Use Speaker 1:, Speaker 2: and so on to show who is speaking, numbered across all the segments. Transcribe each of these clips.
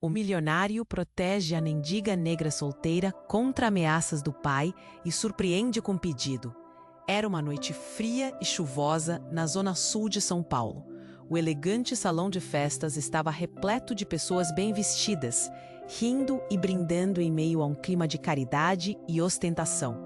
Speaker 1: O milionário protege a mendiga negra solteira contra ameaças do pai e surpreende com um pedido. Era uma noite fria e chuvosa na zona sul de São Paulo. O elegante salão de festas estava repleto de pessoas bem vestidas, rindo e brindando em meio a um clima de caridade e ostentação.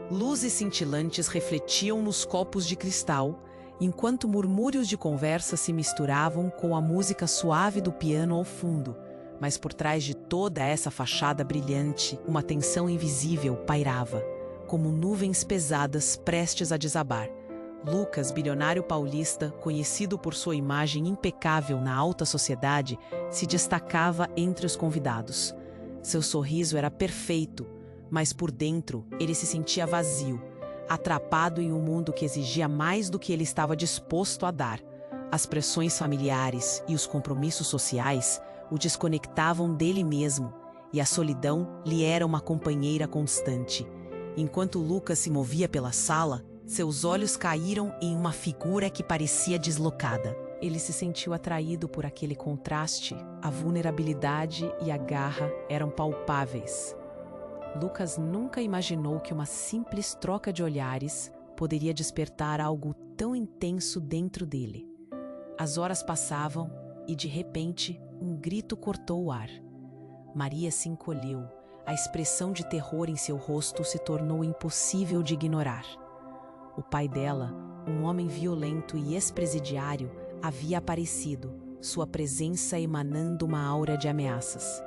Speaker 1: Luzes cintilantes refletiam nos copos de cristal, enquanto murmúrios de conversa se misturavam com a música suave do piano ao fundo. Mas por trás de toda essa fachada brilhante, uma tensão invisível pairava, como nuvens pesadas prestes a desabar. Lucas, bilionário paulista, conhecido por sua imagem impecável na alta sociedade, se destacava entre os convidados. Seu sorriso era perfeito, mas por dentro ele se sentia vazio, atrapado em um mundo que exigia mais do que ele estava disposto a dar. As pressões familiares e os compromissos sociais o desconectavam dele mesmo, e a solidão lhe era uma companheira constante. Enquanto Lucas se movia pela sala, seus olhos caíram em uma figura que parecia deslocada. Ele se sentiu atraído por aquele contraste. A vulnerabilidade e a garra eram palpáveis. Lucas nunca imaginou que uma simples troca de olhares poderia despertar algo tão intenso dentro dele. As horas passavam e, de repente, um grito cortou o ar. Maria se encolheu. A expressão de terror em seu rosto se tornou impossível de ignorar. O pai dela, um homem violento e ex-presidiário, havia aparecido, sua presença emanando uma aura de ameaças.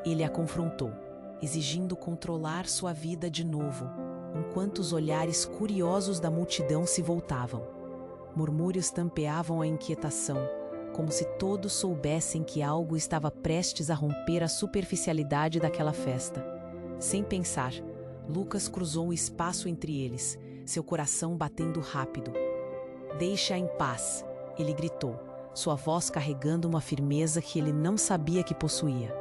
Speaker 1: Ele a confrontou, exigindo controlar sua vida de novo, enquanto os olhares curiosos da multidão se voltavam. Murmúrios tampeavam a inquietação, como se todos soubessem que algo estava prestes a romper a superficialidade daquela festa. Sem pensar, Lucas cruzou o espaço entre eles, seu coração batendo rápido. "Deixa-a em paz", ele gritou, sua voz carregando uma firmeza que ele não sabia que possuía.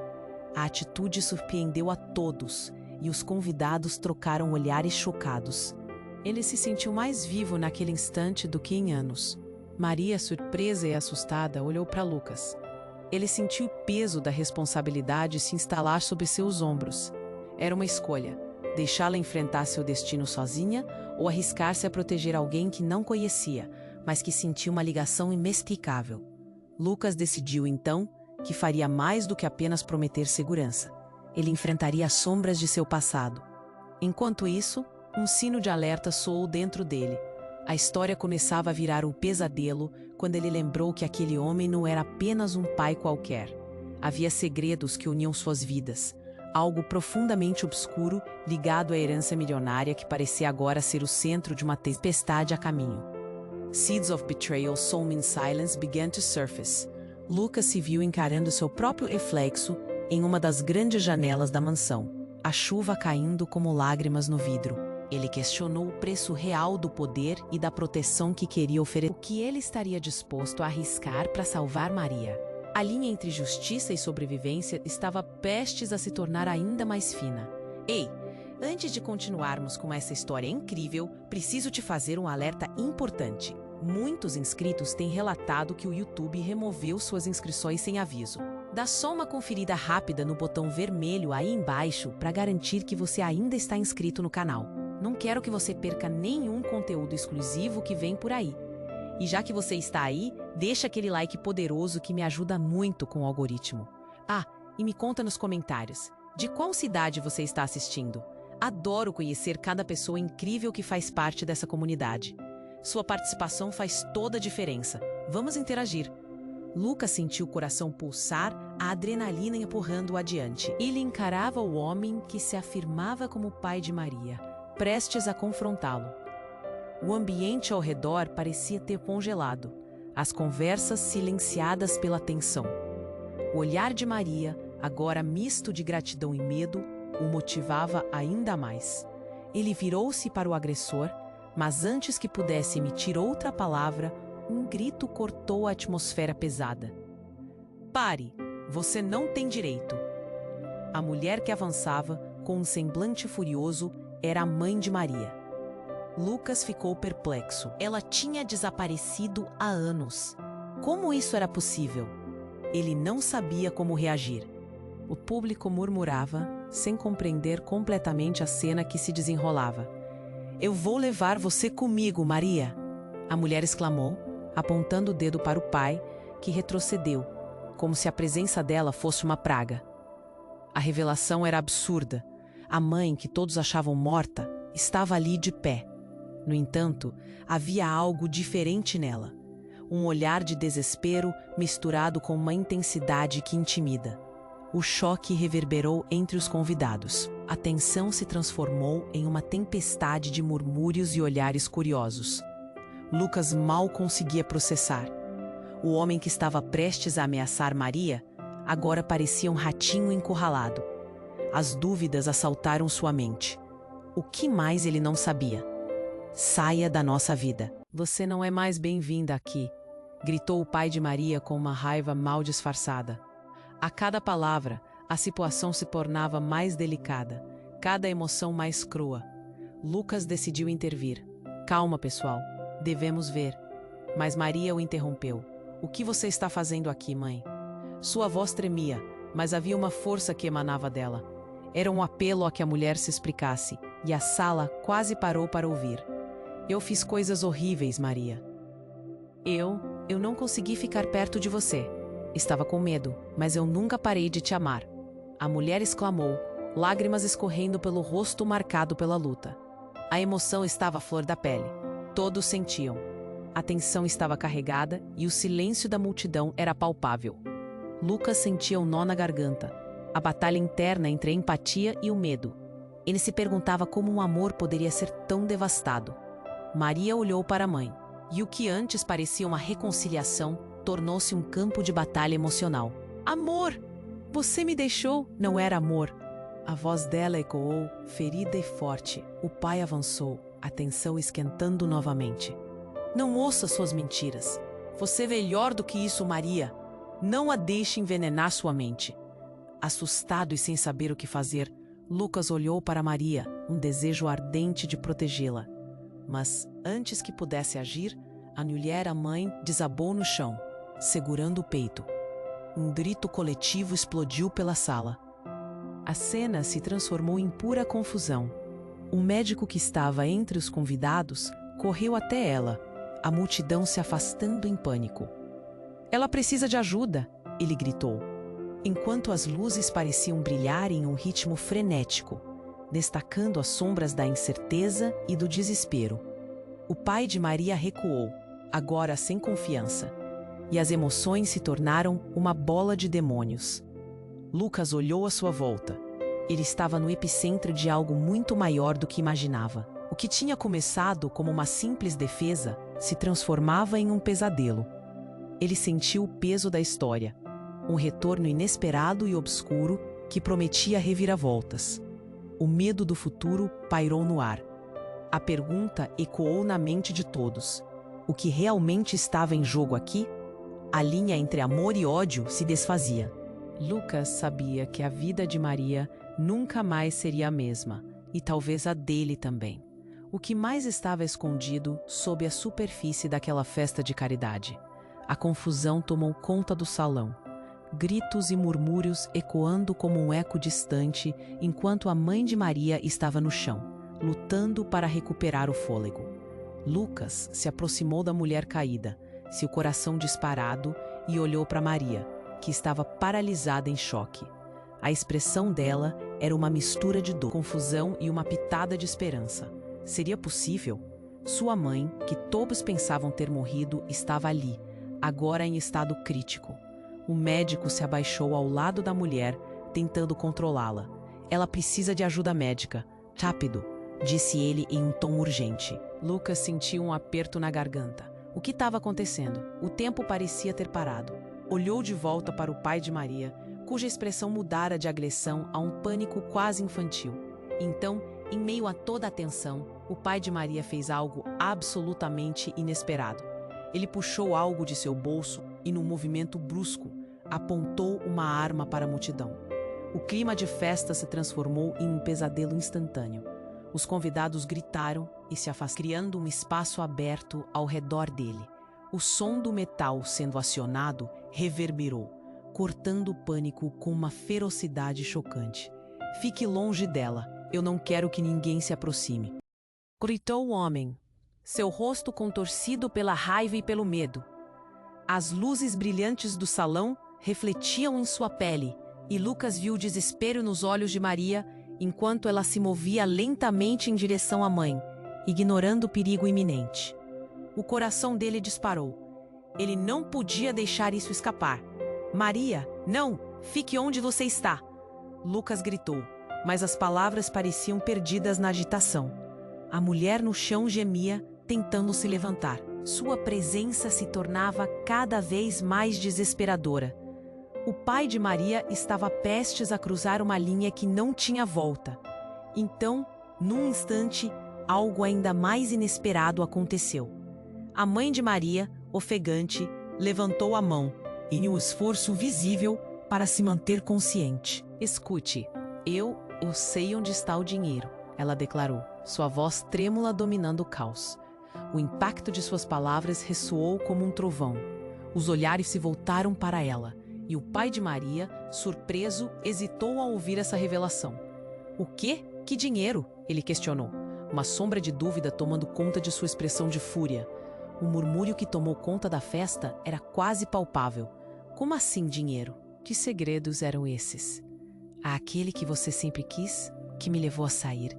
Speaker 1: A atitude surpreendeu a todos, e os convidados trocaram olhares chocados. Ele se sentiu mais vivo naquele instante do que em anos. Maria, surpresa e assustada, olhou para Lucas. Ele sentiu o peso da responsabilidade se instalar sobre seus ombros. Era uma escolha: deixá-la enfrentar seu destino sozinha ou arriscar-se a proteger alguém que não conhecia, mas que sentia uma ligação inexplicável. Lucas decidiu, então, que faria mais do que apenas prometer segurança. Ele enfrentaria as sombras de seu passado. Enquanto isso, um sino de alerta soou dentro dele. A história começava a virar um pesadelo quando ele lembrou que aquele homem não era apenas um pai qualquer. Havia segredos que uniam suas vidas, algo profundamente obscuro ligado à herança milionária que parecia agora ser o centro de uma tempestade a caminho. Seeds of betrayal sown in silence began to surface. Lucas se viu encarando seu próprio reflexo em uma das grandes janelas da mansão, a chuva caindo como lágrimas no vidro. Ele questionou o preço real do poder e da proteção que queria oferecer. O que ele estaria disposto a arriscar para salvar Maria? A linha entre justiça e sobrevivência estava prestes a se tornar ainda mais fina. Ei, antes de continuarmos com essa história incrível, preciso te fazer um alerta importante. Muitos inscritos têm relatado que o YouTube removeu suas inscrições sem aviso. Dá só uma conferida rápida no botão vermelho aí embaixo para garantir que você ainda está inscrito no canal. Não quero que você perca nenhum conteúdo exclusivo que vem por aí. E já que você está aí, deixa aquele like poderoso que me ajuda muito com o algoritmo. Ah, e me conta nos comentários, de qual cidade você está assistindo? Adoro conhecer cada pessoa incrível que faz parte dessa comunidade. Sua participação faz toda a diferença. Vamos interagir. Lucas sentiu o coração pulsar, a adrenalina empurrando-o adiante. Ele encarava o homem que se afirmava como pai de Maria, prestes a confrontá-lo. O ambiente ao redor parecia ter congelado, as conversas silenciadas pela tensão. O olhar de Maria, agora misto de gratidão e medo, o motivava ainda mais. Ele virou-se para o agressor, mas antes que pudesse emitir outra palavra, um grito cortou a atmosfera pesada. "Pare! Você não tem direito!" A mulher que avançava, com um semblante furioso, era a mãe de Maria. Lucas ficou perplexo. Ela tinha desaparecido há anos. Como isso era possível? Ele não sabia como reagir. O público murmurava, sem compreender completamente a cena que se desenrolava. "Eu vou levar você comigo, Maria!" A mulher exclamou, apontando o dedo para o pai, que retrocedeu, como se a presença dela fosse uma praga. A revelação era absurda. A mãe, que todos achavam morta, estava ali de pé. No entanto, havia algo diferente nela. Um olhar de desespero misturado com uma intensidade que intimida. O choque reverberou entre os convidados. A tensão se transformou em uma tempestade de murmúrios e olhares curiosos. Lucas mal conseguia processar. O homem que estava prestes a ameaçar Maria agora parecia um ratinho encurralado. As dúvidas assaltaram sua mente. O que mais ele não sabia? "Saia da nossa vida. Você não é mais bem-vinda aqui", gritou o pai de Maria com uma raiva mal disfarçada. A cada palavra, a situação se tornava mais delicada, cada emoção mais crua. Lucas decidiu intervir. "Calma, pessoal. Devemos ver." Mas Maria o interrompeu. "O que você está fazendo aqui, mãe?" Sua voz tremia, mas havia uma força que emanava dela. Era um apelo a que a mulher se explicasse, e a sala quase parou para ouvir. "Eu fiz coisas horríveis, Maria. Eu não consegui ficar perto de você. Estava com medo, mas eu nunca parei de te amar." A mulher exclamou, lágrimas escorrendo pelo rosto marcado pela luta. A emoção estava à flor da pele. Todos sentiam. A tensão estava carregada e o silêncio da multidão era palpável. Lucas sentia um nó na garganta, a batalha interna entre a empatia e o medo. Ele se perguntava como um amor poderia ser tão devastado. Maria olhou para a mãe, e o que antes parecia uma reconciliação tornou-se um campo de batalha emocional. "Amor! Você me deixou!" "Não era amor." A voz dela ecoou, ferida e forte. O pai avançou, a tensão esquentando novamente. "Não ouça suas mentiras. Você é melhor do que isso, Maria. Não a deixe envenenar sua mente." Assustado e sem saber o que fazer, Lucas olhou para Maria, um desejo ardente de protegê-la. Mas, antes que pudesse agir, a mulher, a mãe, desabou no chão, segurando o peito. Um grito coletivo explodiu pela sala. A cena se transformou em pura confusão. Um médico que estava entre os convidados correu até ela, a multidão se afastando em pânico. "Ela precisa de ajuda!" ele gritou, enquanto as luzes pareciam brilhar em um ritmo frenético, destacando as sombras da incerteza e do desespero. O pai de Maria recuou, agora sem confiança, e as emoções se tornaram uma bola de demônios. Lucas olhou à sua volta. Ele estava no epicentro de algo muito maior do que imaginava. O que tinha começado como uma simples defesa se transformava em um pesadelo. Ele sentiu o peso da história, um retorno inesperado e obscuro que prometia reviravoltas. O medo do futuro pairou no ar. A pergunta ecoou na mente de todos. O que realmente estava em jogo aqui? A linha entre amor e ódio se desfazia. Lucas sabia que a vida de Maria nunca mais seria a mesma, e talvez a dele também. O que mais estava escondido sob a superfície daquela festa de caridade? A confusão tomou conta do salão. Gritos e murmúrios ecoando como um eco distante, enquanto a mãe de Maria estava no chão, lutando para recuperar o fôlego. Lucas se aproximou da mulher caída, seu coração disparado, e olhou para Maria, que estava paralisada em choque. A expressão dela era uma mistura de dor, confusão e uma pitada de esperança. Seria possível? Sua mãe, que todos pensavam ter morrido, estava ali, agora em estado crítico. O médico se abaixou ao lado da mulher, tentando controlá-la. "Ela precisa de ajuda médica. Rápido", disse ele em um tom urgente. Lucas sentiu um aperto na garganta. O que estava acontecendo? O tempo parecia ter parado. Olhou de volta para o pai de Maria, cuja expressão mudara de agressão a um pânico quase infantil. Então, em meio a toda a tensão, o pai de Maria fez algo absolutamente inesperado. Ele puxou algo de seu bolso e, num movimento brusco, apontou uma arma para a multidão. O clima de festa se transformou em um pesadelo instantâneo. Os convidados gritaram e se afastaram, criando um espaço aberto ao redor dele. O som do metal sendo acionado reverberou, cortando o pânico com uma ferocidade chocante. "Fique longe dela. Eu não quero que ninguém se aproxime", gritou o homem, seu rosto contorcido pela raiva e pelo medo. As luzes brilhantes do salão refletiam em sua pele, e Lucas viu o desespero nos olhos de Maria enquanto ela se movia lentamente em direção à mãe, ignorando o perigo iminente. O coração dele disparou. Ele não podia deixar isso escapar. "Maria, não! Fique onde você está!" Lucas gritou, mas as palavras pareciam perdidas na agitação. A mulher no chão gemia, tentando se levantar. Sua presença se tornava cada vez mais desesperadora. O pai de Maria estava prestes a cruzar uma linha que não tinha volta. Então, num instante, algo ainda mais inesperado aconteceu. A mãe de Maria, ofegante, levantou a mão, em um esforço visível para se manter consciente. "Escute, eu sei onde está o dinheiro", ela declarou, sua voz trêmula dominando o caos. O impacto de suas palavras ressoou como um trovão. Os olhares se voltaram para ela, e o pai de Maria, surpreso, hesitou ao ouvir essa revelação. "O quê? Que dinheiro?" ele questionou, uma sombra de dúvida tomando conta de sua expressão de fúria. O murmúrio que tomou conta da festa era quase palpável. "Como assim dinheiro? Que segredos eram esses?" "Aquele que você sempre quis, que me levou a sair."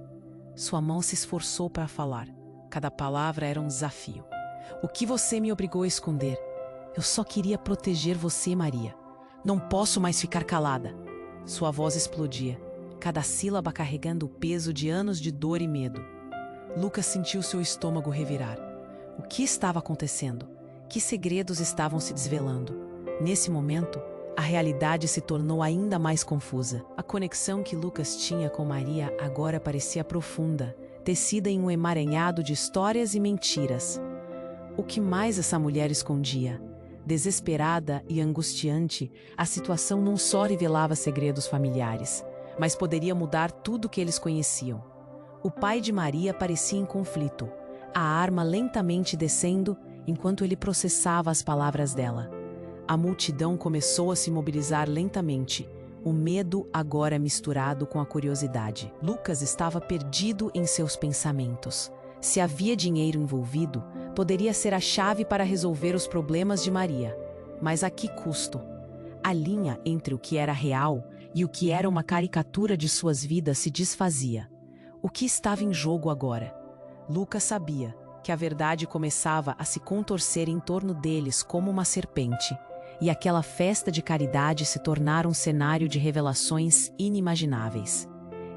Speaker 1: Sua mão se esforçou para falar. Cada palavra era um desafio. "O que você me obrigou a esconder? Eu só queria proteger você, Maria. Não posso mais ficar calada." Sua voz explodia, cada sílaba carregando o peso de anos de dor e medo. Lucas sentiu seu estômago revirar. O que estava acontecendo? Que segredos estavam se desvelando? Nesse momento, a realidade se tornou ainda mais confusa. A conexão que Lucas tinha com Maria agora parecia profunda, tecida em um emaranhado de histórias e mentiras. O que mais essa mulher escondia? Desesperada e angustiante, a situação não só revelava segredos familiares, mas poderia mudar tudo que eles conheciam. O pai de Maria parecia em conflito, a arma lentamente descendo enquanto ele processava as palavras dela. A multidão começou a se mobilizar lentamente, o medo agora misturado com a curiosidade. Lucas estava perdido em seus pensamentos. Se havia dinheiro envolvido, poderia ser a chave para resolver os problemas de Maria. Mas a que custo? A linha entre o que era real e o que era uma caricatura de suas vidas se desfazia. O que estava em jogo agora? Lucas sabia que a verdade começava a se contorcer em torno deles como uma serpente, e aquela festa de caridade se tornara um cenário de revelações inimagináveis.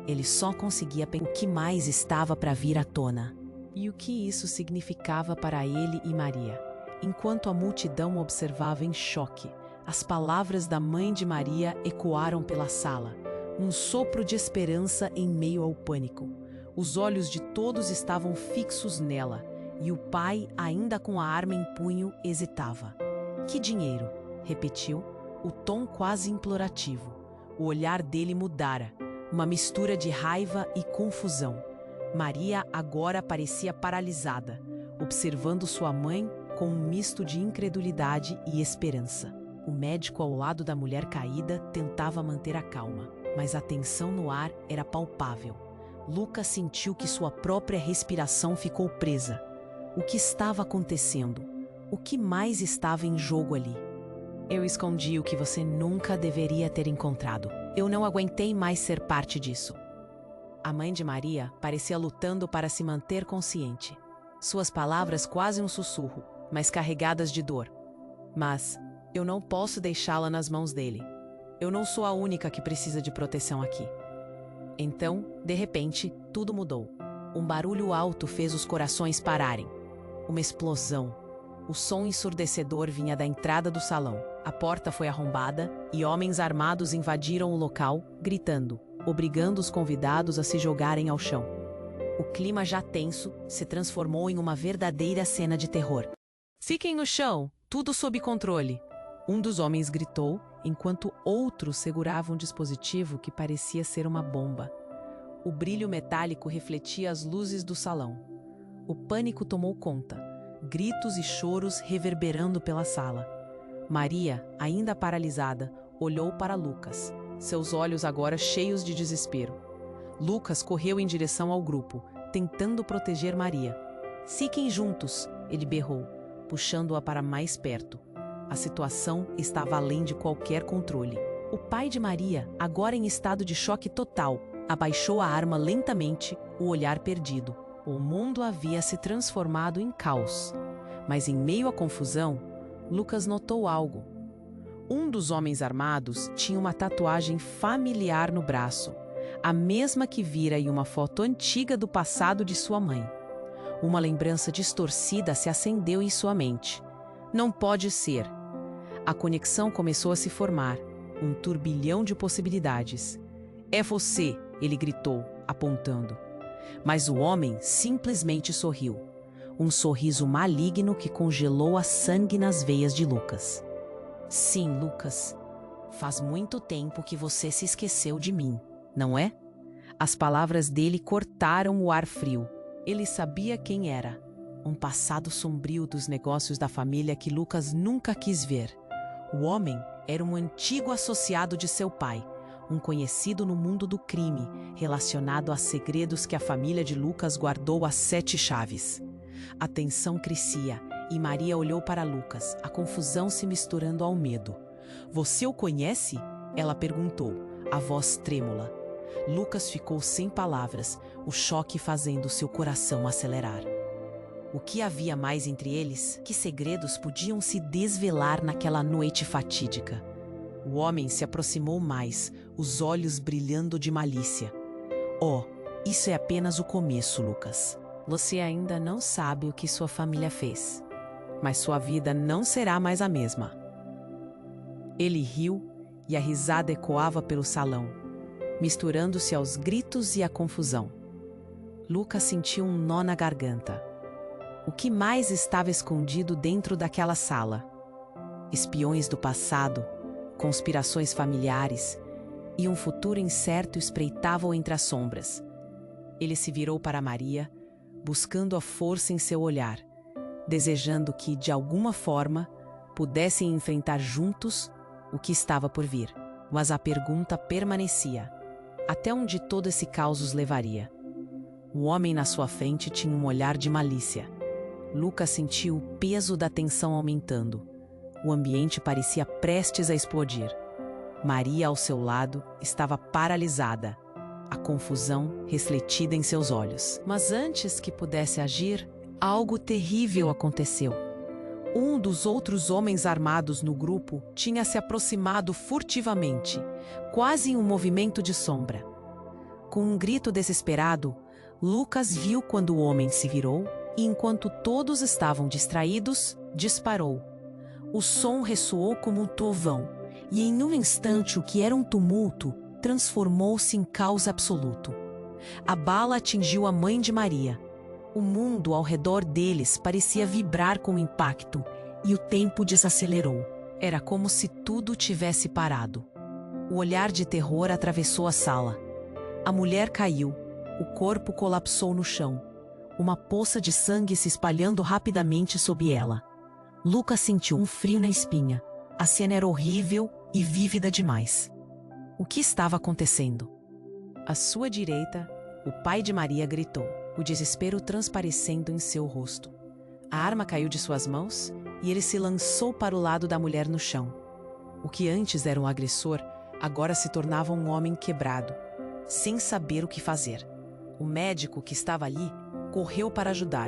Speaker 1: Ele só conseguia pensar o que mais estava para vir à tona, e o que isso significava para ele e Maria. Enquanto a multidão observava em choque, as palavras da mãe de Maria ecoaram pela sala, um sopro de esperança em meio ao pânico. Os olhos de todos estavam fixos nela, e o pai, ainda com a arma em punho, hesitava. "Que dinheiro?" repetiu, o tom quase implorativo. O olhar dele mudara, uma mistura de raiva e confusão. Maria agora parecia paralisada, observando sua mãe com um misto de incredulidade e esperança. O médico ao lado da mulher caída tentava manter a calma, mas a tensão no ar era palpável. Lucas sentiu que sua própria respiração ficou presa. O que estava acontecendo? O que mais estava em jogo ali? "Eu escondi o que você nunca deveria ter encontrado. Eu não aguentei mais ser parte disso." A mãe de Maria parecia lutando para se manter consciente. Suas palavras quase um sussurro, mas carregadas de dor. "Mas eu não posso deixá-la nas mãos dele. Eu não sou a única que precisa de proteção aqui." Então, de repente, tudo mudou. Um barulho alto fez os corações pararem. Uma explosão. O som ensurdecedor vinha da entrada do salão. A porta foi arrombada e homens armados invadiram o local, gritando, obrigando os convidados a se jogarem ao chão. O clima já tenso se transformou em uma verdadeira cena de terror. "Fiquem no chão, tudo sob controle", um dos homens gritou, enquanto outros seguravam um dispositivo que parecia ser uma bomba. O brilho metálico refletia as luzes do salão. O pânico tomou conta, gritos e choros reverberando pela sala. Maria, ainda paralisada, olhou para Lucas, seus olhos agora cheios de desespero. Lucas correu em direção ao grupo, tentando proteger Maria. "Fiquem juntos", ele berrou, puxando-a para mais perto. A situação estava além de qualquer controle. O pai de Maria, agora em estado de choque total, abaixou a arma lentamente, o olhar perdido. O mundo havia se transformado em caos. Mas em meio à confusão, Lucas notou algo. Um dos homens armados tinha uma tatuagem familiar no braço, a mesma que vira em uma foto antiga do passado de sua mãe. Uma lembrança distorcida se acendeu em sua mente. Não pode ser. A conexão começou a se formar, um turbilhão de possibilidades. "É você!" ele gritou, apontando. Mas o homem simplesmente sorriu. Um sorriso maligno que congelou a sangue nas veias de Lucas. "Sim, Lucas. Faz muito tempo que você se esqueceu de mim, não é?" As palavras dele cortaram o ar frio. Ele sabia quem era. Um passado sombrio dos negócios da família que Lucas nunca quis ver. O homem era um antigo associado de seu pai, um conhecido no mundo do crime, relacionado a segredos que a família de Lucas guardou às 7 chaves. A tensão crescia e Maria olhou para Lucas, a confusão se misturando ao medo. "Você o conhece?" ela perguntou, a voz trêmula. Lucas ficou sem palavras, o choque fazendo seu coração acelerar. O que havia mais entre eles? Que segredos podiam se desvelar naquela noite fatídica? O homem se aproximou mais, os olhos brilhando de malícia. "Oh, isso é apenas o começo, Lucas. Você ainda não sabe o que sua família fez, mas sua vida não será mais a mesma." Ele riu e a risada ecoava pelo salão, misturando-se aos gritos e à confusão. Lucas sentiu um nó na garganta. O que mais estava escondido dentro daquela sala? Espiões do passado, conspirações familiares e um futuro incerto espreitavam entre as sombras. Ele se virou para Maria, buscando a força em seu olhar, desejando que, de alguma forma, pudessem enfrentar juntos o que estava por vir. Mas a pergunta permanecia: até onde todo esse caos os levaria? O homem na sua frente tinha um olhar de malícia. Lucas sentiu o peso da tensão aumentando. O ambiente parecia prestes a explodir. Maria, ao seu lado, estava paralisada, a confusão refletida em seus olhos. Mas antes que pudesse agir, algo terrível aconteceu. Um dos outros homens armados no grupo tinha se aproximado furtivamente, quase em um movimento de sombra. Com um grito desesperado, Lucas viu quando o homem se virou e, enquanto todos estavam distraídos, disparou. O som ressoou como um trovão, e em um instante o que era um tumulto transformou-se em caos absoluto. A bala atingiu a mãe de Maria. O mundo ao redor deles parecia vibrar com o impacto, e o tempo desacelerou. Era como se tudo tivesse parado. O olhar de terror atravessou a sala. A mulher caiu, o corpo colapsou no chão, uma poça de sangue se espalhando rapidamente sob ela. Lucas sentiu um frio na espinha. A cena era horrível e vívida demais. O que estava acontecendo? À sua direita, o pai de Maria gritou, o desespero transparecendo em seu rosto. A arma caiu de suas mãos e ele se lançou para o lado da mulher no chão. O que antes era um agressor, agora se tornava um homem quebrado, sem saber o que fazer. O médico que estava ali correu para ajudar,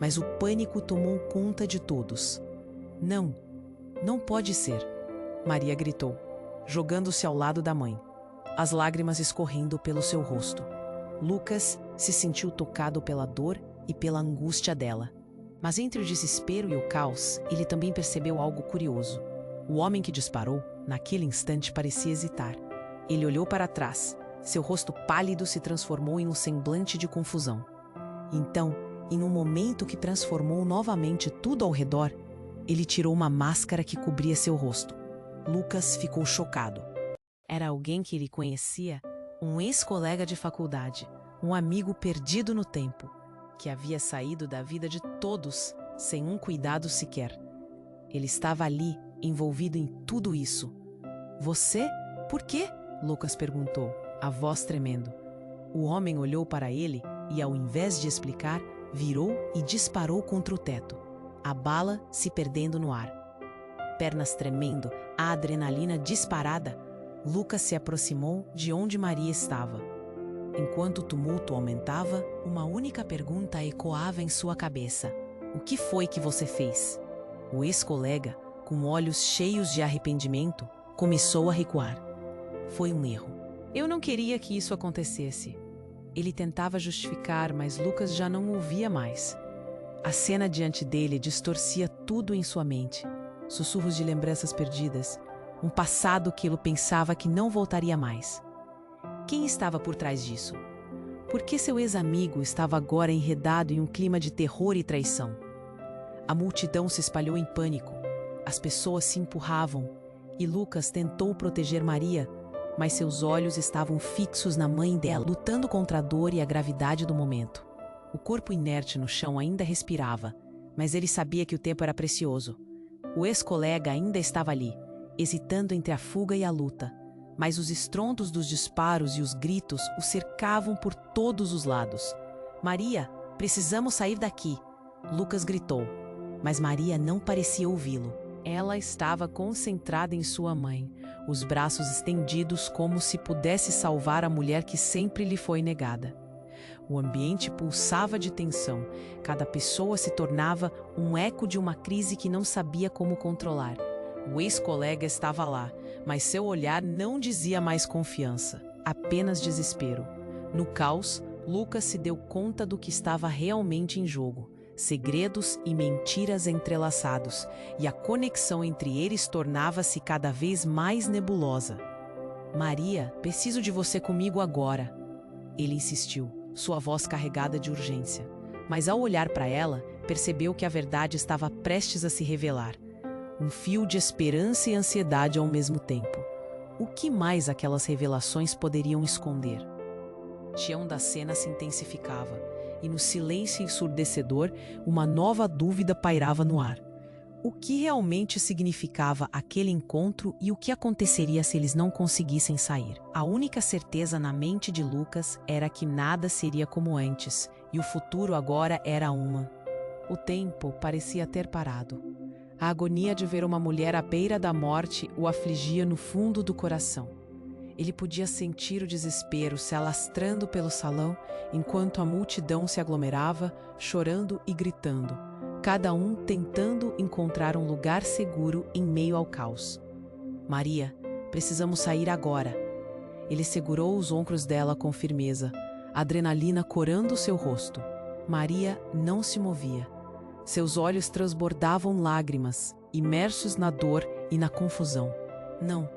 Speaker 1: mas o pânico tomou conta de todos. "Não, não pode ser", Maria gritou, jogando-se ao lado da mãe, as lágrimas escorrendo pelo seu rosto. Lucas se sentiu tocado pela dor e pela angústia dela. Mas entre o desespero e o caos, ele também percebeu algo curioso. O homem que disparou, naquele instante, parecia hesitar. Ele olhou para trás. Seu rosto pálido se transformou em um semblante de confusão. Então, em um momento que transformou novamente tudo ao redor, ele tirou uma máscara que cobria seu rosto. Lucas ficou chocado. Era alguém que ele conhecia, um ex-colega de faculdade, um amigo perdido no tempo, que havia saído da vida de todos sem um cuidado sequer. Ele estava ali, envolvido em tudo isso. Você? Por quê? Lucas perguntou, a voz tremendo. O homem olhou para ele e, ao invés de explicar, virou e disparou contra o teto, a bala se perdendo no ar. Pernas tremendo, a adrenalina disparada, Lucas se aproximou de onde Maria estava. Enquanto o tumulto aumentava, uma única pergunta ecoava em sua cabeça: o que foi que você fez? O ex-colega, com olhos cheios de arrependimento, começou a recuar. Foi um erro. Eu não queria que isso acontecesse. Ele tentava justificar, mas Lucas já não ouvia mais. A cena diante dele distorcia tudo em sua mente. Sussurros de lembranças perdidas. Um passado que ele pensava que não voltaria mais. Quem estava por trás disso? Por que seu ex-amigo estava agora enredado em um clima de terror e traição? A multidão se espalhou em pânico. As pessoas se empurravam e Lucas tentou proteger Maria, mas seus olhos estavam fixos na mãe dela, lutando contra a dor e a gravidade do momento. O corpo inerte no chão ainda respirava, mas ele sabia que o tempo era precioso. O ex-colega ainda estava ali, hesitando entre a fuga e a luta, mas os estrondos dos disparos e os gritos o cercavam por todos os lados. Maria, precisamos sair daqui, Lucas gritou, mas Maria não parecia ouvi-lo. Ela estava concentrada em sua mãe, os braços estendidos como se pudesse salvar a mulher que sempre lhe foi negada. O ambiente pulsava de tensão, cada pessoa se tornava um eco de uma crise que não sabia como controlar. O ex-colega estava lá, mas seu olhar não dizia mais confiança, apenas desespero. No caos, Lucas se deu conta do que estava realmente em jogo. Segredos e mentiras entrelaçados, e a conexão entre eles tornava-se cada vez mais nebulosa. Maria, preciso de você comigo agora. Ele insistiu, sua voz carregada de urgência. Mas ao olhar para ela, percebeu que a verdade estava prestes a se revelar. Um fio de esperança e ansiedade ao mesmo tempo. O que mais aquelas revelações poderiam esconder? O chão da cena se intensificava, e no silêncio ensurdecedor, uma nova dúvida pairava no ar. O que realmente significava aquele encontro e o que aconteceria se eles não conseguissem sair? A única certeza na mente de Lucas era que nada seria como antes, e o futuro agora era uma. O tempo parecia ter parado. A agonia de ver uma mulher à beira da morte o afligia no fundo do coração. Ele podia sentir o desespero se alastrando pelo salão, enquanto a multidão se aglomerava, chorando e gritando, cada um tentando encontrar um lugar seguro em meio ao caos. Maria, precisamos sair agora. Ele segurou os ombros dela com firmeza, a adrenalina corando seu rosto. Maria não se movia. Seus olhos transbordavam lágrimas, imersos na dor e na confusão. Não,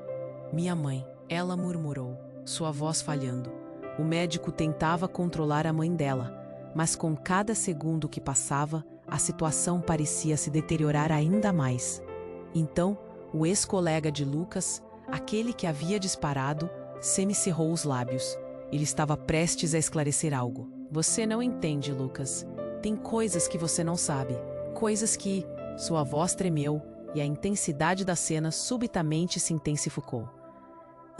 Speaker 1: minha mãe. Ela murmurou, sua voz falhando. O médico tentava controlar a mãe dela, mas com cada segundo que passava, a situação parecia se deteriorar ainda mais. Então, o ex-colega de Lucas, aquele que havia disparado, semicerrou os lábios. Ele estava prestes a esclarecer algo. Você não entende, Lucas. Tem coisas que você não sabe. Coisas que... Sua voz tremeu e a intensidade da cena subitamente se intensificou.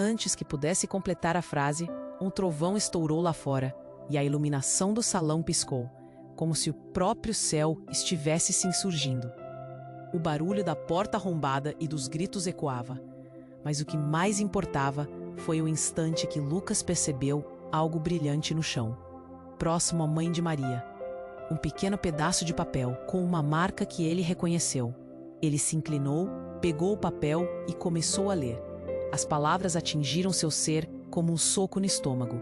Speaker 1: Antes que pudesse completar a frase, um trovão estourou lá fora e a iluminação do salão piscou, como se o próprio céu estivesse se insurgindo. O barulho da porta arrombada e dos gritos ecoava, mas o que mais importava foi o instante que Lucas percebeu algo brilhante no chão, próximo à mãe de Maria. Um pequeno pedaço de papel com uma marca que ele reconheceu. Ele se inclinou, pegou o papel e começou a ler. As palavras atingiram seu ser como um soco no estômago.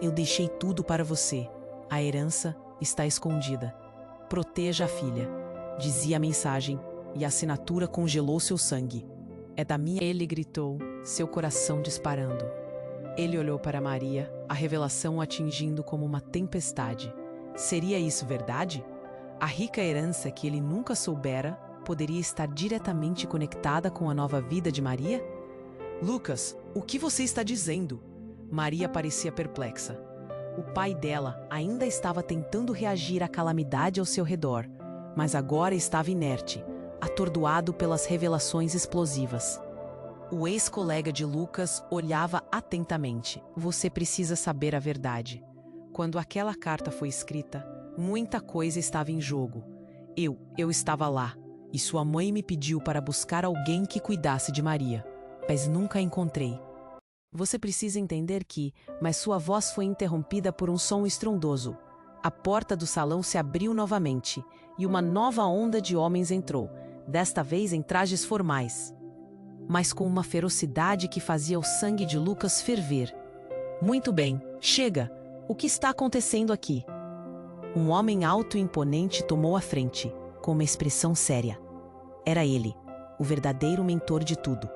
Speaker 1: Eu deixei tudo para você. A herança está escondida. Proteja a filha, dizia a mensagem, e a assinatura congelou seu sangue. É da minha... Ele gritou, seu coração disparando. Ele olhou para Maria, a revelação o atingindo como uma tempestade. Seria isso verdade? A rica herança que ele nunca soubera poderia estar diretamente conectada com a nova vida de Maria? Lucas, o que você está dizendo? Maria parecia perplexa. O pai dela ainda estava tentando reagir à calamidade ao seu redor, mas agora estava inerte, atordoado pelas revelações explosivas. O ex-colega de Lucas olhava atentamente. Você precisa saber a verdade. Quando aquela carta foi escrita, muita coisa estava em jogo. Eu estava lá, e sua mãe me pediu para buscar alguém que cuidasse de Maria, mas nunca a encontrei. Você precisa entender que, mas sua voz foi interrompida por um som estrondoso. A porta do salão se abriu novamente, e uma nova onda de homens entrou, desta vez em trajes formais, mas com uma ferocidade que fazia o sangue de Lucas ferver. Muito bem, chega! O que está acontecendo aqui? Um homem alto e imponente tomou a frente, com uma expressão séria. Era ele, o verdadeiro mentor de tudo.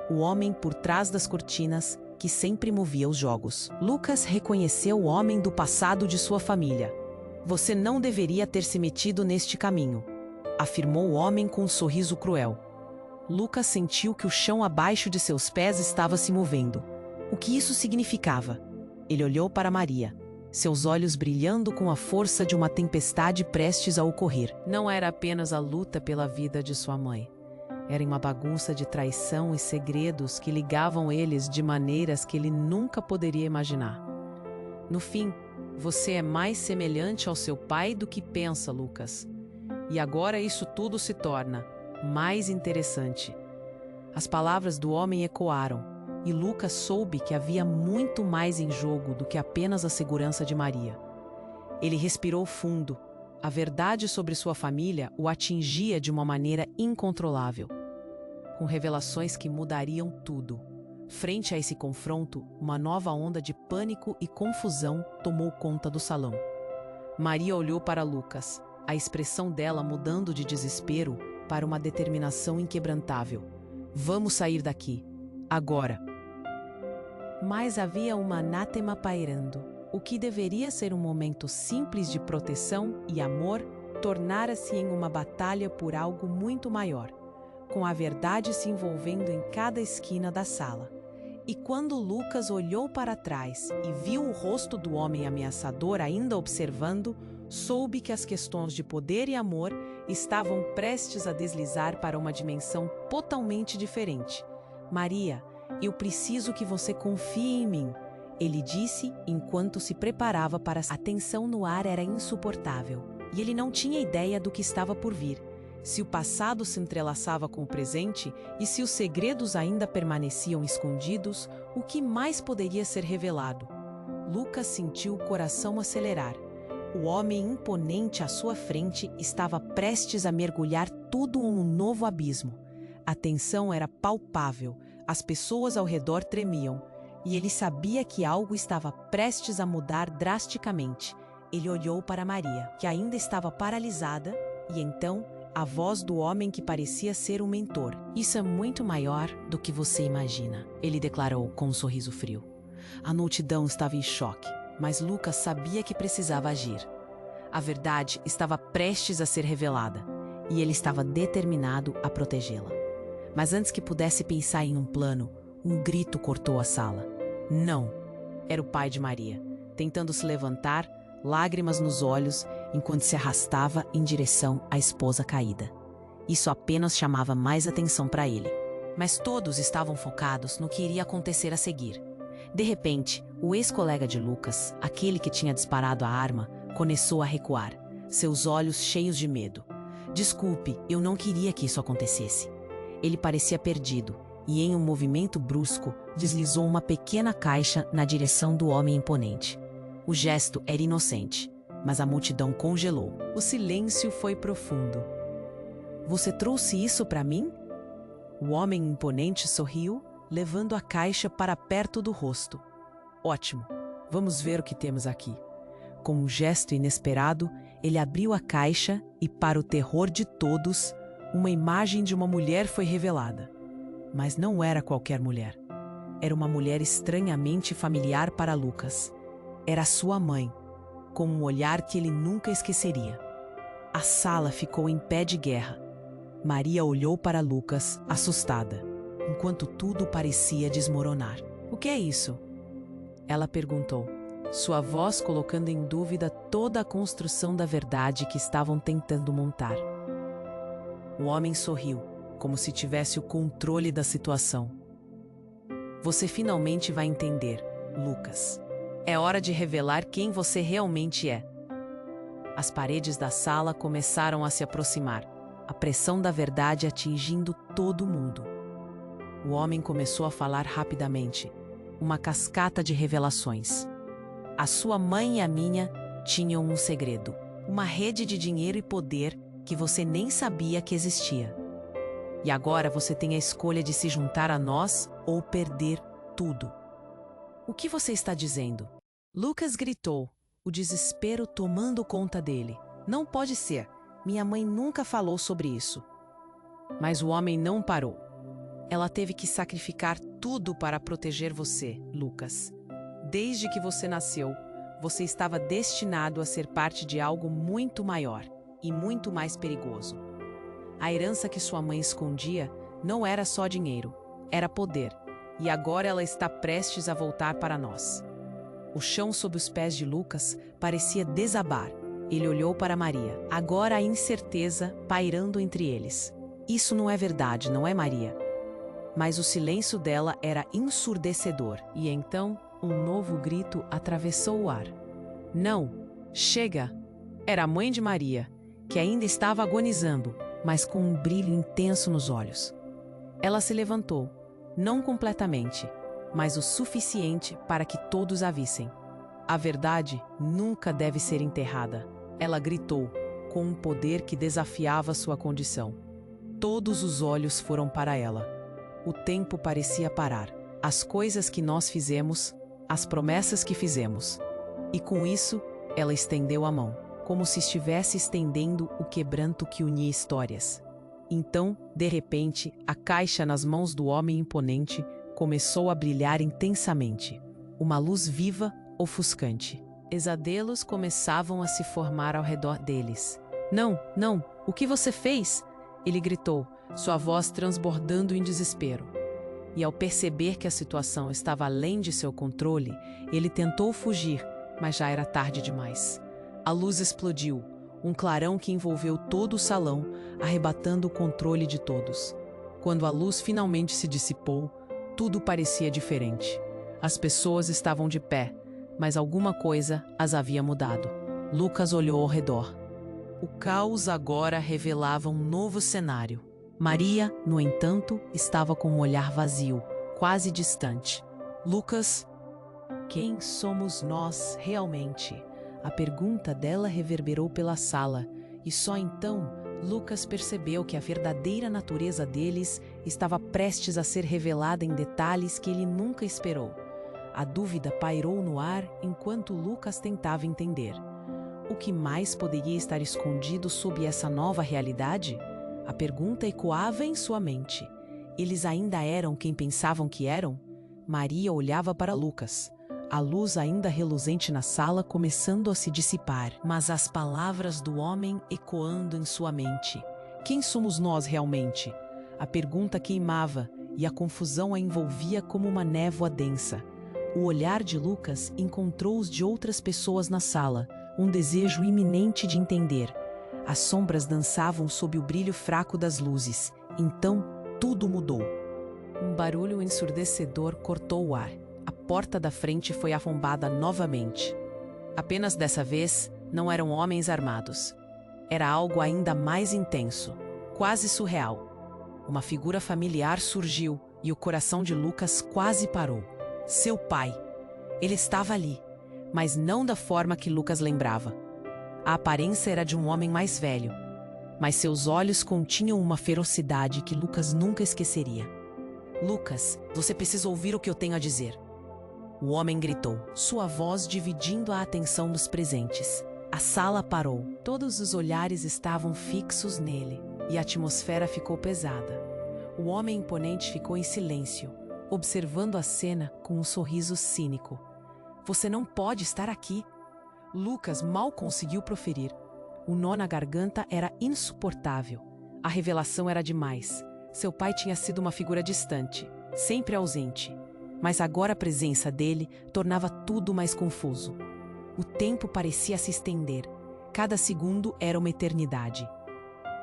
Speaker 1: O homem por trás das cortinas, que sempre movia os jogos. Lucas reconheceu o homem do passado de sua família. Você não deveria ter se metido neste caminho, afirmou o homem com um sorriso cruel. Lucas sentiu que o chão abaixo de seus pés estava se movendo. O que isso significava? Ele olhou para Maria, seus olhos brilhando com a força de uma tempestade prestes a ocorrer. Não era apenas a luta pela vida de sua mãe. Era uma bagunça de traição e segredos que ligavam eles de maneiras que ele nunca poderia imaginar. No fim, você é mais semelhante ao seu pai do que pensa, Lucas. E agora isso tudo se torna mais interessante. As palavras do homem ecoaram, e Lucas soube que havia muito mais em jogo do que apenas a segurança de Maria. Ele respirou fundo. A verdade sobre sua família o atingia de uma maneira incontrolável, com revelações que mudariam tudo. Frente a esse confronto, uma nova onda de pânico e confusão tomou conta do salão. Maria olhou para Lucas, a expressão dela mudando de desespero para uma determinação inquebrantável. Vamos sair daqui, agora. Mas havia uma anátema pairando. O que deveria ser um momento simples de proteção e amor tornara-se em uma batalha por algo muito maior, com a verdade se envolvendo em cada esquina da sala. E quando Lucas olhou para trás e viu o rosto do homem ameaçador ainda observando, soube que as questões de poder e amor estavam prestes a deslizar para uma dimensão totalmente diferente. Maria, eu preciso que você confie em mim, ele disse enquanto se preparava para... A tensão no ar era insuportável, e ele não tinha ideia do que estava por vir. Se o passado se entrelaçava com o presente e se os segredos ainda permaneciam escondidos, o que mais poderia ser revelado? Lucas sentiu o coração acelerar. O homem imponente à sua frente estava prestes a mergulhar tudo em um novo abismo. A tensão era palpável, as pessoas ao redor tremiam, e ele sabia que algo estava prestes a mudar drasticamente. Ele olhou para Maria, que ainda estava paralisada, e então a voz do homem que parecia ser um mentor. Isso é muito maior do que você imagina, ele declarou com um sorriso frio. A multidão estava em choque, mas Lucas sabia que precisava agir. A verdade estava prestes a ser revelada, e ele estava determinado a protegê-la. Mas antes que pudesse pensar em um plano, um grito cortou a sala. Não! Era o pai de Maria, tentando se levantar, lágrimas nos olhos, enquanto se arrastava em direção à esposa caída. Isso apenas chamava mais atenção para ele. Mas todos estavam focados no que iria acontecer a seguir. De repente, o ex-colega de Lucas, aquele que tinha disparado a arma, começou a recuar, seus olhos cheios de medo. Desculpe, eu não queria que isso acontecesse. Ele parecia perdido, e em um movimento brusco, deslizou uma pequena caixa na direção do homem imponente. O gesto era inocente, mas a multidão congelou. O silêncio foi profundo. Você trouxe isso para mim? O homem imponente sorriu, levando a caixa para perto do rosto. Ótimo, vamos ver o que temos aqui. Com um gesto inesperado, ele abriu a caixa e, para o terror de todos, uma imagem de uma mulher foi revelada. Mas não era qualquer mulher. Era uma mulher estranhamente familiar para Lucas. Era sua mãe, com um olhar que ele nunca esqueceria. A sala ficou em pé de guerra. Maria olhou para Lucas, assustada, enquanto tudo parecia desmoronar. O que é isso? Ela perguntou, sua voz colocando em dúvida toda a construção da verdade que estavam tentando montar. O homem sorriu, como se tivesse o controle da situação. Você finalmente vai entender, Lucas. É hora de revelar quem você realmente é. As paredes da sala começaram a se aproximar, a pressão da verdade atingindo todo mundo. O homem começou a falar rapidamente, uma cascata de revelações. A sua mãe e a minha tinham um segredo, uma rede de dinheiro e poder que você nem sabia que existia. E agora você tem a escolha de se juntar a nós ou perder tudo. O que você está dizendo? Lucas gritou, o desespero tomando conta dele. Não pode ser. Minha mãe nunca falou sobre isso. Mas o homem não parou. Ela teve que sacrificar tudo para proteger você, Lucas. Desde que você nasceu, você estava destinado a ser parte de algo muito maior e muito mais perigoso. A herança que sua mãe escondia não era só dinheiro, era poder, e agora ela está prestes a voltar para nós. O chão sob os pés de Lucas parecia desabar. Ele olhou para Maria, agora a incerteza pairando entre eles. Isso não é verdade, não é, Maria? Mas o silêncio dela era ensurdecedor, e então um novo grito atravessou o ar. Não, chega! Era a mãe de Maria, que ainda estava agonizando, mas com um brilho intenso nos olhos. Ela se levantou, não completamente, mas o suficiente para que todos a vissem. A verdade nunca deve ser enterrada, ela gritou, com um poder que desafiava sua condição. Todos os olhos foram para ela. O tempo parecia parar. As coisas que nós fizemos, as promessas que fizemos. E com isso, ela estendeu a mão, como se estivesse estendendo o quebranto que unia histórias. Então, de repente, a caixa nas mãos do homem imponente começou a brilhar intensamente. Uma luz viva, ofuscante. Pesadelos começavam a se formar ao redor deles. Não, não, o que você fez? Ele gritou, sua voz transbordando em desespero. E ao perceber que a situação estava além de seu controle, ele tentou fugir, mas já era tarde demais. A luz explodiu, um clarão que envolveu todo o salão, arrebatando o controle de todos. Quando a luz finalmente se dissipou, tudo parecia diferente. As pessoas estavam de pé, mas alguma coisa as havia mudado. Lucas olhou ao redor. O caos agora revelava um novo cenário. Maria, no entanto, estava com um olhar vazio, quase distante. Lucas, quem somos nós realmente? A pergunta dela reverberou pela sala, e só então Lucas percebeu que a verdadeira natureza deles estava prestes a ser revelada em detalhes que ele nunca esperou. A dúvida pairou no ar enquanto Lucas tentava entender. O que mais poderia estar escondido sob essa nova realidade? A pergunta ecoava em sua mente. Eles ainda eram quem pensavam que eram? Maria olhava para Lucas. A luz ainda reluzente na sala começando a se dissipar, mas as palavras do homem ecoando em sua mente. Quem somos nós realmente? A pergunta queimava e a confusão a envolvia como uma névoa densa. O olhar de Lucas encontrou os de outras pessoas na sala, um desejo iminente de entender. As sombras dançavam sob o brilho fraco das luzes. Então, tudo mudou. Um barulho ensurdecedor cortou o ar. A porta da frente foi arrombada novamente. Apenas dessa vez, não eram homens armados. Era algo ainda mais intenso, quase surreal. Uma figura familiar surgiu e o coração de Lucas quase parou. Seu pai. Ele estava ali, mas não da forma que Lucas lembrava. A aparência era de um homem mais velho, mas seus olhos continham uma ferocidade que Lucas nunca esqueceria. Lucas, você precisa ouvir o que eu tenho a dizer. O homem gritou, sua voz dividindo a atenção dos presentes. A sala parou. Todos os olhares estavam fixos nele, e a atmosfera ficou pesada. O homem imponente ficou em silêncio, observando a cena com um sorriso cínico. Você não pode estar aqui. Lucas mal conseguiu proferir. O nó na garganta era insuportável. A revelação era demais. Seu pai tinha sido uma figura distante, sempre ausente. Mas agora a presença dele tornava tudo mais confuso. O tempo parecia se estender. Cada segundo era uma eternidade.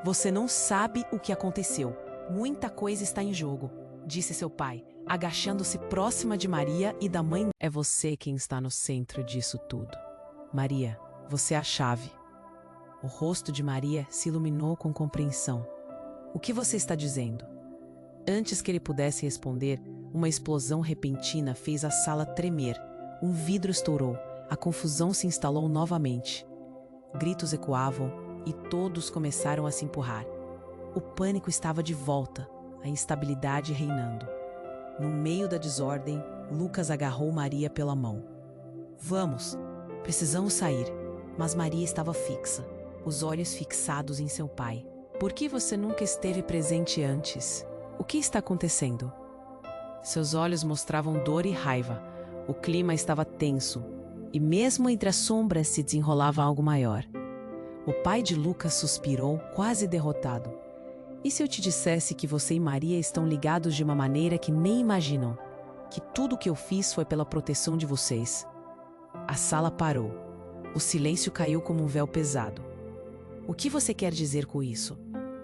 Speaker 1: Você não sabe o que aconteceu. Muita coisa está em jogo, disse seu pai, agachando-se próxima de Maria e da mãe. É você quem está no centro disso tudo. Maria, você é a chave. O rosto de Maria se iluminou com compreensão. O que você está dizendo? Antes que ele pudesse responder, uma explosão repentina fez a sala tremer. Um vidro estourou, a confusão se instalou novamente. Gritos ecoavam e todos começaram a se empurrar. O pânico estava de volta, a instabilidade reinando. No meio da desordem, Lucas agarrou Maria pela mão. Vamos, precisamos sair. Mas Maria estava fixa, os olhos fixados em seu pai. Por que você nunca esteve presente antes? O que está acontecendo? Seus olhos mostravam dor e raiva. O clima estava tenso, e mesmo entre as sombras se desenrolava algo maior. O pai de Lucas suspirou, quase derrotado. E se eu te dissesse que você e Maria estão ligados de uma maneira que nem imaginam? Que tudo o que eu fiz foi pela proteção de vocês? A sala parou. O silêncio caiu como um véu pesado. O que você quer dizer com isso?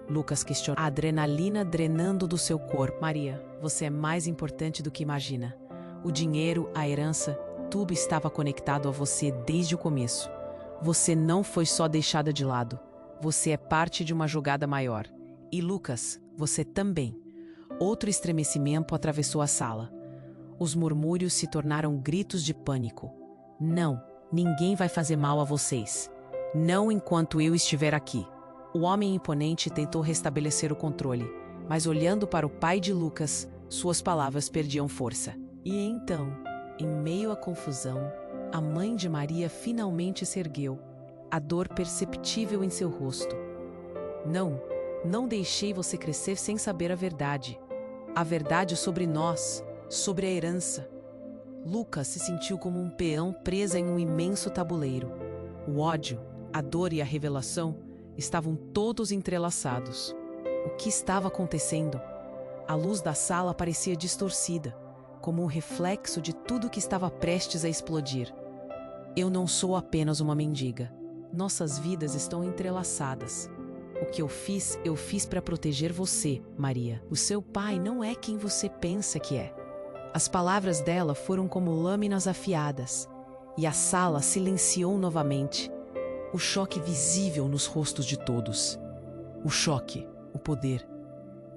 Speaker 1: Lucas questionou. A adrenalina drenando do seu corpo. Maria, você é mais importante do que imagina. O dinheiro, a herança, tudo estava conectado a você desde o começo. Você não foi só deixada de lado. Você é parte de uma jogada maior. E Lucas, você também. Outro estremecimento atravessou a sala. Os murmúrios se tornaram gritos de pânico. Não, ninguém vai fazer mal a vocês. Não enquanto eu estiver aqui. O homem imponente tentou restabelecer o controle, mas olhando para o pai de Lucas, suas palavras perdiam força. E então, em meio à confusão, a mãe de Maria finalmente se ergueu, a dor perceptível em seu rosto. Não deixei você crescer sem saber a verdade. A verdade sobre nós, sobre a herança. Lucas se sentiu como um peão preso em um imenso tabuleiro. O ódio, a dor e a revelação estavam todos entrelaçados. O que estava acontecendo? A luz da sala parecia distorcida, como um reflexo de tudo que estava prestes a explodir. Eu não sou apenas uma mendiga. Nossas vidas estão entrelaçadas. O que eu fiz para proteger você, Maria. O seu pai não é quem você pensa que é. As palavras dela foram como lâminas afiadas, e a sala silenciou novamente. O choque visível nos rostos de todos. O choque, o poder.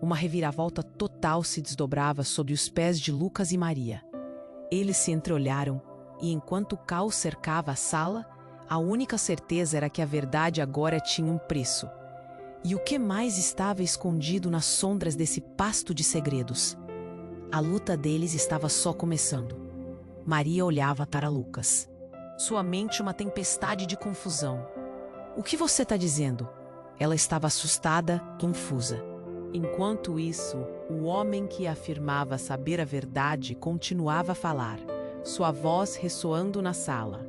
Speaker 1: Uma reviravolta total se desdobrava sob os pés de Lucas e Maria. Eles se entreolharam, e enquanto o caos cercava a sala, a única certeza era que a verdade agora tinha um preço. E o que mais estava escondido nas sombras desse pasto de segredos? A luta deles estava só começando. Maria olhava para Lucas. Sua mente uma tempestade de confusão. O que você está dizendo? Ela estava assustada, confusa. Enquanto isso, o homem que afirmava saber a verdade continuava a falar, sua voz ressoando na sala.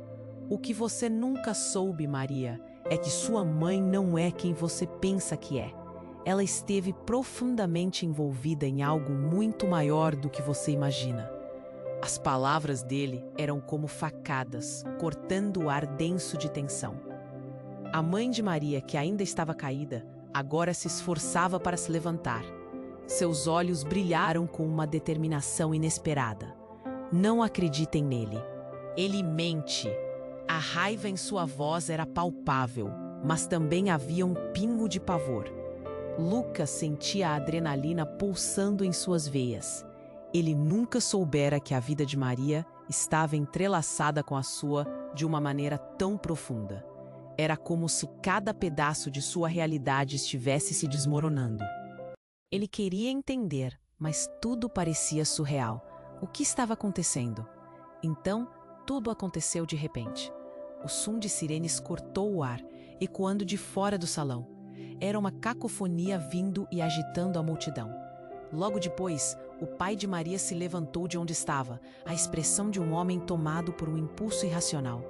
Speaker 1: O que você nunca soube, Maria, é que sua mãe não é quem você pensa que é. Ela esteve profundamente envolvida em algo muito maior do que você imagina. As palavras dele eram como facadas, cortando o ar denso de tensão. A mãe de Maria, que ainda estava caída, agora se esforçava para se levantar. Seus olhos brilharam com uma determinação inesperada. Não acreditem nele. Ele mente. A raiva em sua voz era palpável, mas também havia um pingo de pavor. Lucas sentia a adrenalina pulsando em suas veias. Ele nunca soubera que a vida de Maria estava entrelaçada com a sua de uma maneira tão profunda. Era como se cada pedaço de sua realidade estivesse se desmoronando. Ele queria entender, mas tudo parecia surreal. O que estava acontecendo? Então, tudo aconteceu de repente. O som de sirenes cortou o ar, ecoando de fora do salão. Era uma cacofonia vindo e agitando a multidão. Logo depois, o pai de Maria se levantou de onde estava, a expressão de um homem tomado por um impulso irracional.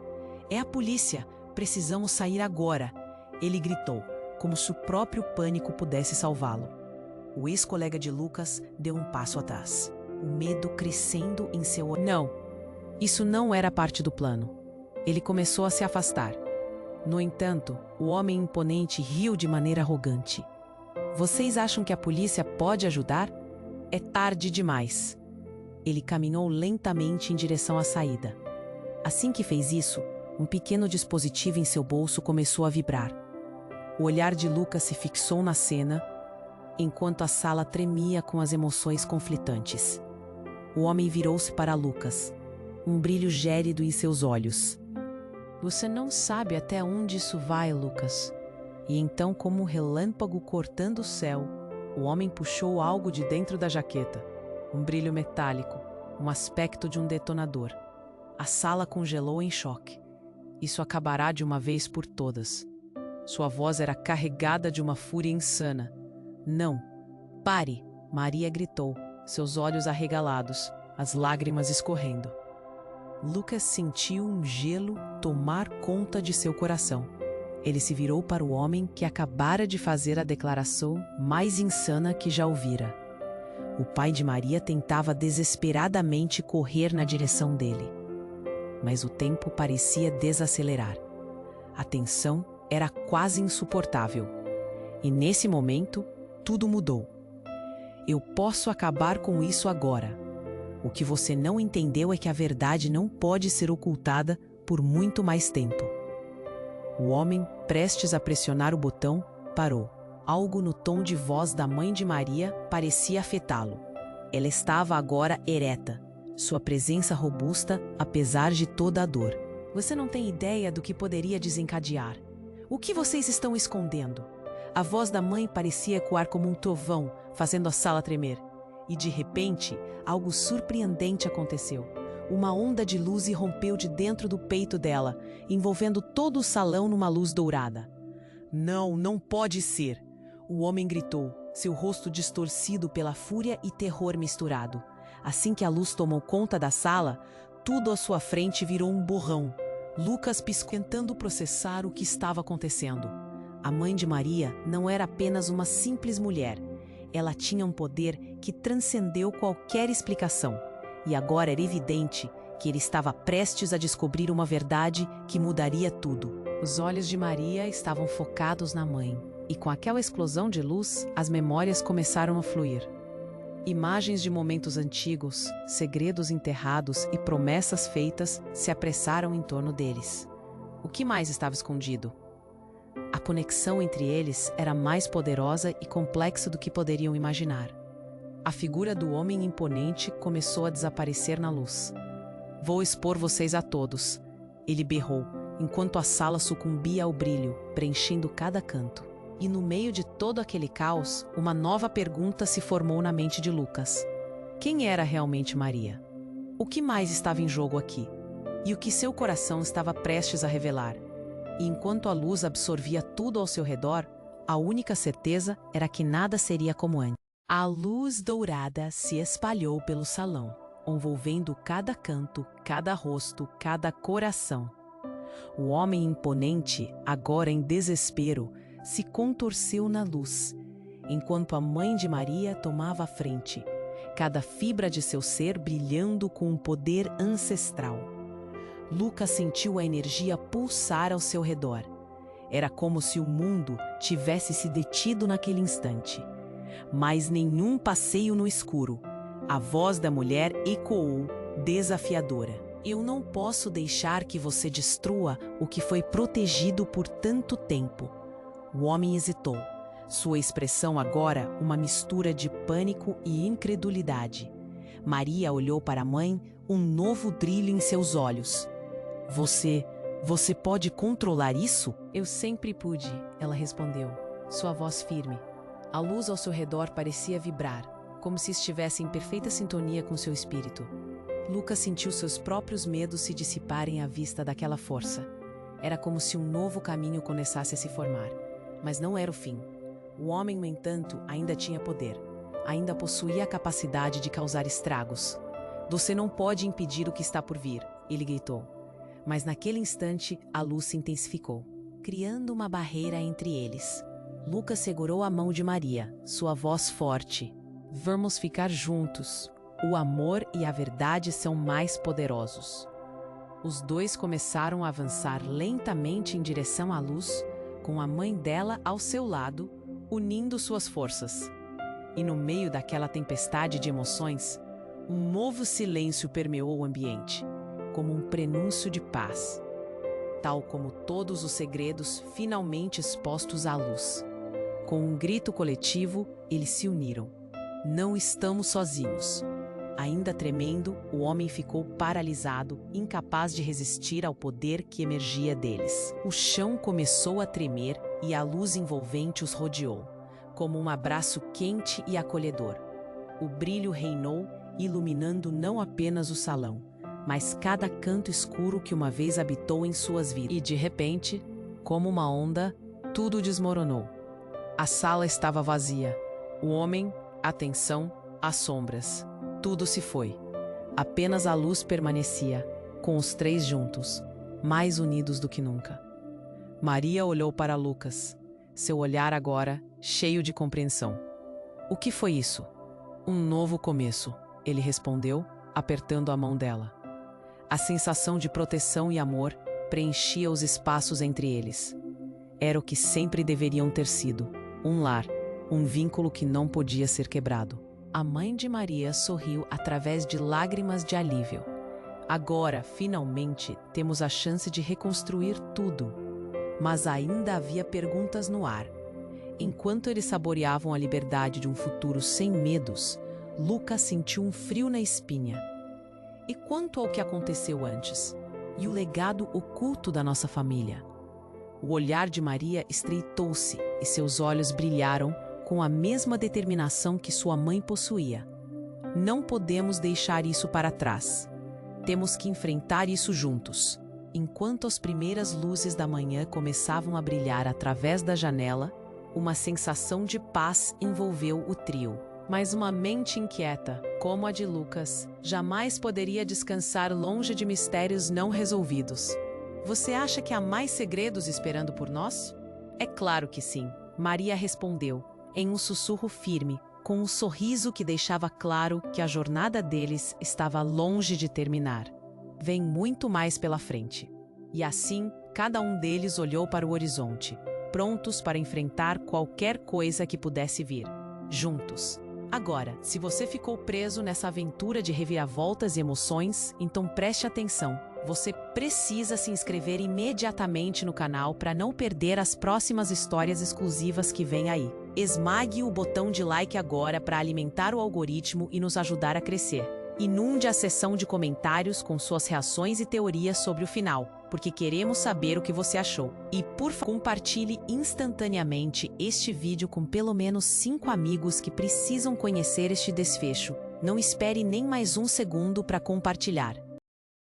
Speaker 1: "É a polícia! Precisamos sair agora!" Ele gritou, como se o próprio pânico pudesse salvá-lo. O ex-colega de Lucas deu um passo atrás, o medo crescendo em seu olhar. Não, isso não era parte do plano. Ele começou a se afastar. No entanto, o homem imponente riu de maneira arrogante. "Vocês acham que a polícia pode ajudar? É tarde demais. Ele caminhou lentamente em direção à saída. Assim que fez isso, um pequeno dispositivo em seu bolso começou a vibrar. O olhar de Lucas se fixou na cena, enquanto a sala tremia com as emoções conflitantes. O homem virou-se para Lucas, um brilho gélido em seus olhos. Você não sabe até onde isso vai, Lucas. E então, como um relâmpago cortando o céu, o homem puxou algo de dentro da jaqueta. Um brilho metálico, um aspecto de um detonador. A sala congelou em choque. Isso acabará de uma vez por todas. Sua voz era carregada de uma fúria insana. Não! Pare! Maria gritou, seus olhos arregalados, as lágrimas escorrendo. Lucas sentiu um gelo tomar conta de seu coração. Ele se virou para o homem que acabara de fazer a declaração mais insana que já ouvira. O pai de Maria tentava desesperadamente correr na direção dele. Mas o tempo parecia desacelerar. A tensão era quase insuportável. E nesse momento, tudo mudou. Eu posso acabar com isso agora. O que você não entendeu é que a verdade não pode ser ocultada por muito mais tempo. O homem, prestes a pressionar o botão, parou. Algo no tom de voz da mãe de Maria parecia afetá-lo. Ela estava agora ereta, sua presença robusta, apesar de toda a dor. Você não tem ideia do que poderia desencadear. O que vocês estão escondendo? A voz da mãe parecia ecoar como um trovão, fazendo a sala tremer. E de repente, algo surpreendente aconteceu. Uma onda de luz irrompeu de dentro do peito dela, envolvendo todo o salão numa luz dourada. Não, não pode ser! O homem gritou, seu rosto distorcido pela fúria e terror misturado. Assim que a luz tomou conta da sala, tudo à sua frente virou um borrão. Lucas piscou, tentando processar o que estava acontecendo. A mãe de Maria não era apenas uma simples mulher. Ela tinha um poder que transcendeu qualquer explicação. E agora era evidente que ele estava prestes a descobrir uma verdade que mudaria tudo. Os olhos de Maria estavam focados na mãe. E com aquela explosão de luz, as memórias começaram a fluir. Imagens de momentos antigos, segredos enterrados e promessas feitas se apressaram em torno deles. O que mais estava escondido? A conexão entre eles era mais poderosa e complexa do que poderiam imaginar. A figura do homem imponente começou a desaparecer na luz. Vou expor vocês a todos, ele berrou, enquanto a sala sucumbia ao brilho, preenchendo cada canto. E no meio de todo aquele caos, uma nova pergunta se formou na mente de Lucas. Quem era realmente Maria? O que mais estava em jogo aqui? E o que seu coração estava prestes a revelar? E enquanto a luz absorvia tudo ao seu redor, a única certeza era que nada seria como antes. A luz dourada se espalhou pelo salão, envolvendo cada canto, cada rosto, cada coração. O homem imponente, agora em desespero, se contorceu na luz, enquanto a mãe de Maria tomava a frente, cada fibra de seu ser brilhando com um poder ancestral. Lucas sentiu a energia pulsar ao seu redor. Era como se o mundo tivesse se detido naquele instante. Mas nenhum passeio no escuro. A voz da mulher ecoou, desafiadora. Eu não posso deixar que você destrua o que foi protegido por tanto tempo. O homem hesitou. Sua expressão agora uma mistura de pânico e incredulidade. Maria olhou para a mãe, um novo brilho em seus olhos. Você pode controlar isso? Eu sempre pude, ela respondeu, sua voz firme. A luz ao seu redor parecia vibrar, como se estivesse em perfeita sintonia com seu espírito. Lucas sentiu seus próprios medos se dissiparem à vista daquela força. Era como se um novo caminho começasse a se formar. Mas não era o fim. O homem, no entanto, ainda tinha poder. Ainda possuía a capacidade de causar estragos. Você não pode impedir o que está por vir, ele gritou. Mas naquele instante, a luz se intensificou, criando uma barreira entre eles. Lucas segurou a mão de Maria, sua voz forte. Vamos ficar juntos. O amor e a verdade são mais poderosos. Os dois começaram a avançar lentamente em direção à luz, com a mãe dela ao seu lado, unindo suas forças. E no meio daquela tempestade de emoções, Um novo silêncio permeou o ambiente, como um prenúncio de paz. Tal como todos os segredos finalmente expostos à luz. Com um grito coletivo, eles se uniram. Não estamos sozinhos. Ainda tremendo, o homem ficou paralisado, incapaz de resistir ao poder que emergia deles. O chão começou a tremer e a luz envolvente os rodeou, como um abraço quente e acolhedor. O brilho reinou, iluminando não apenas o salão, mas cada canto escuro que uma vez habitou em suas vidas. E de repente, como uma onda, tudo desmoronou. A sala estava vazia. O homem, a tensão, as sombras. Tudo se foi. Apenas a luz permanecia, com os três juntos, mais unidos do que nunca. Maria olhou para Lucas, seu olhar agora cheio de compreensão. O que foi isso? Um novo começo, ele respondeu, apertando a mão dela. A sensação de proteção e amor preenchia os espaços entre eles. Era o que sempre deveriam ter sido, um lar, um vínculo que não podia ser quebrado. A mãe de Maria sorriu através de lágrimas de alívio. Agora, finalmente, temos a chance de reconstruir tudo. Mas ainda havia perguntas no ar. Enquanto eles saboreavam a liberdade de um futuro sem medos, Lucas sentiu um frio na espinha. E quanto ao que aconteceu antes? E o legado oculto da nossa família? O olhar de Maria estreitou-se e seus olhos brilharam com a mesma determinação que sua mãe possuía. Não podemos deixar isso para trás. Temos que enfrentar isso juntos. Enquanto as primeiras luzes da manhã começavam a brilhar através da janela, uma sensação de paz envolveu o trio. Mas uma mente inquieta, como a de Lucas, jamais poderia descansar longe de mistérios não resolvidos. Você acha que há mais segredos esperando por nós? É claro que sim, Maria respondeu, em um sussurro firme, com um sorriso que deixava claro que a jornada deles estava longe de terminar. Vem muito mais pela frente. E assim, cada um deles olhou para o horizonte, prontos para enfrentar qualquer coisa que pudesse vir. Juntos. Agora, se você ficou preso nessa aventura de reviravoltas e emoções, então preste atenção. Você precisa se inscrever imediatamente no canal para não perder as próximas histórias exclusivas que vêm aí. Esmague o botão de like agora para alimentar o algoritmo e nos ajudar a crescer. Inunde a seção de comentários com suas reações e teorias sobre o final, porque queremos saber o que você achou. E por favor, compartilhe instantaneamente este vídeo com pelo menos 5 amigos que precisam conhecer este desfecho. Não espere nem mais um segundo para compartilhar.